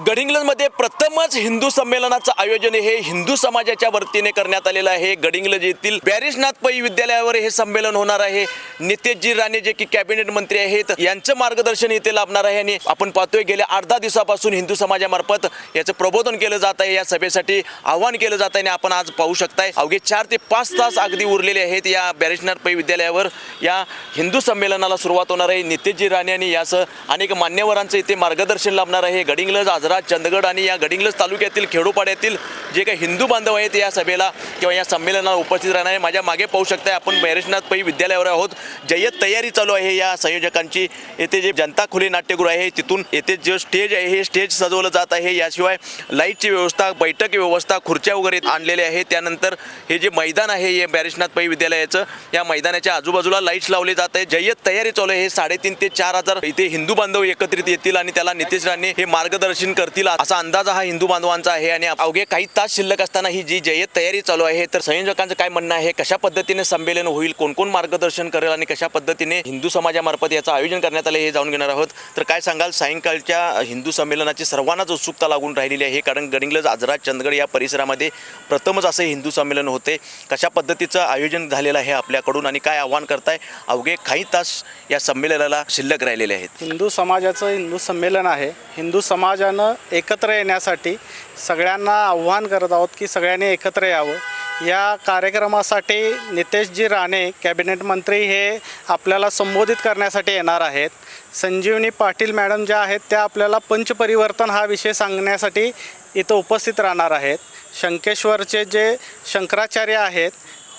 गडिंग्लजमध्ये प्रथमच हिंदू संमेलनाचं आयोजन हे हिंदू समाजाच्या वतीने करण्यात आलेलं आहे। गडिंग्लज येथील बॅरिशनाथ पै विद्यालयावर हे संमेलन होणार आहे। नितेशजी राणे जे की कॅबिनेट मंत्री आहेत यांचं मार्गदर्शन इथे लाभणार आहे आणि आपण पाहतोय गेल्या 8-10 दिवसापासून हिंदू समाजामार्फत याचं प्रबोधन केलं जात आहे। या सभेसाठी आव्हान केलं जात आहे आणि आपण आज पाहू शकताय अवघे 4 ते 5 तास अगदी उरलेले आहेत या बॅरिशनाथ पै विद्यालयावर या हिंदू संमेलनाला सुरुवात होणार आहे। नितेशजी राणे आणि यासह अनेक मान्यवरांचं इथे मार्गदर्शन लाभणार आहे। गडिंग्लज, आजरा, चंदगड आणि या गडिंग्लज तालुक्यातील खेडोपाड्यातील जे काही हिंदू बांधव आहेत या सभेला किंवा या संमेलनाला उपस्थित राहणार आहे। माझ्या मागे पाहू शकताय आपण बॅरिशनाथ पै विद्यालयावर आहोत। जय्यत तयारी चालू आहे या संयोजकांची। येथे जे जनता खुले नाट्यगृह आहे तिथून येथे जे स्टेज आहे हे स्टेज सजवलं जात आहे। याशिवाय लाईटची व्यवस्था, बैठक व्यवस्था, खुर्च्या वगैरे आणलेल्या आहेत। त्यानंतर हे जे मैदान आहे हे बॅरिशनाथ पै विद्यालयाचं, या मैदानाच्या आजूबाजूला लाईट्स लावले जात आहे। जय्यत तयारी चालू आहे। 3.5 ते 4 हजार इथे हिंदू बांधव एकत्रित येतील आणि त्याला नितेश राणे हे मार्गदर्शन करतील असा अंदाज हा हिंदू बांधवांचा आहे। आणि अवघे काही तास शिल्लक असताना ही जी जय्यत तयारी चालू आहे तर संयोजकांचं काय म्हणणं आहे, कशा पद्धतीने संमेलन होईल, कोण कोण मार्गदर्शन करेल आणि कशा पद्धतीने हिंदू समाजामार्फत याचं आयोजन करण्यात आले हे जाणून घेणार आहोत। तर काय सांगाल, सायंकाळच्या हिंदू संमेलनाची सर्वांनाच उत्सुकता लागून राहिलेली आहे कारण गडिंग्लज, आजरा, चंदगड या परिसरामध्ये प्रथमच असे हिंदू संमेलन होते। कशा पद्धतीचं आयोजन झालेलं आहे आपल्याकडून आणि काय आव्हान करताय, अवघे काही तास या संमेलनाला शिल्लक राहिलेले आहेत। हिंदू समाजाचं हिंदू संमेलन आहे। हिंदू समाजानं एकत्र येण्यासाठी सगळ्यांना आव्हान करत आहोत की सगळ्यांनी एकत्र यावं। या कार्यक्रमासाठी नितेशजी राणे कॅबिनेट मंत्री हे आपल्याला संबोधित करण्यासाठी येणार आहेत। संजीवनी पाटील मॅडम ज्या आहेत त्या आपल्याला पंचपरिवर्तन हा विषय सांगण्यासाठी इथं उपस्थित राहणार आहेत। शंकेश्वरचे जे शंकराचार्य आहेत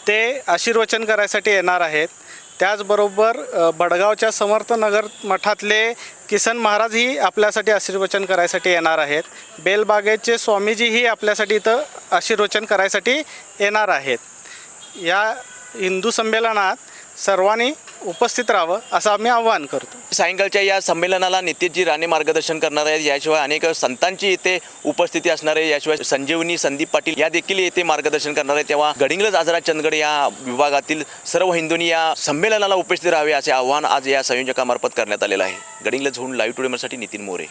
ते आशीर्वचन करायसाठी येणार आहेत। त्याचबरोबर बडगावच्या समर्थनगर मठातले किसन महाराजही आपल्यासाठी आशीर्वचन करायसाठी येणार आहेत। बेलबागेचे स्वामीजीही आपल्यासाठी इथं आशीर्वचन करायसाठी येणार आहेत। या हिंदू संमेलनात सर्वांनी उपस्थित राहावं असं आम्ही आवाहन करतो। सायंकाळच्या या संमेलनाला नितेशजी राणे मार्गदर्शन करणार आहेत। याशिवाय अनेक संतांची इथे उपस्थिती असणार आहे। याशिवाय संजीवनी संदीप पाटील या देखील येथे मार्गदर्शन करणार आहेत। तेव्हा गडिंग्लज, आजरा, चंदगड या विभागातील सर्व हिंदूंनी या संमेलनाला उपस्थित राहावे असे आवाहन आज या संयोजकामार्फत करण्यात आलेलं आहे। गडिंग्लजहून लाईव्ह टुडेसाठी नितीन मोरे।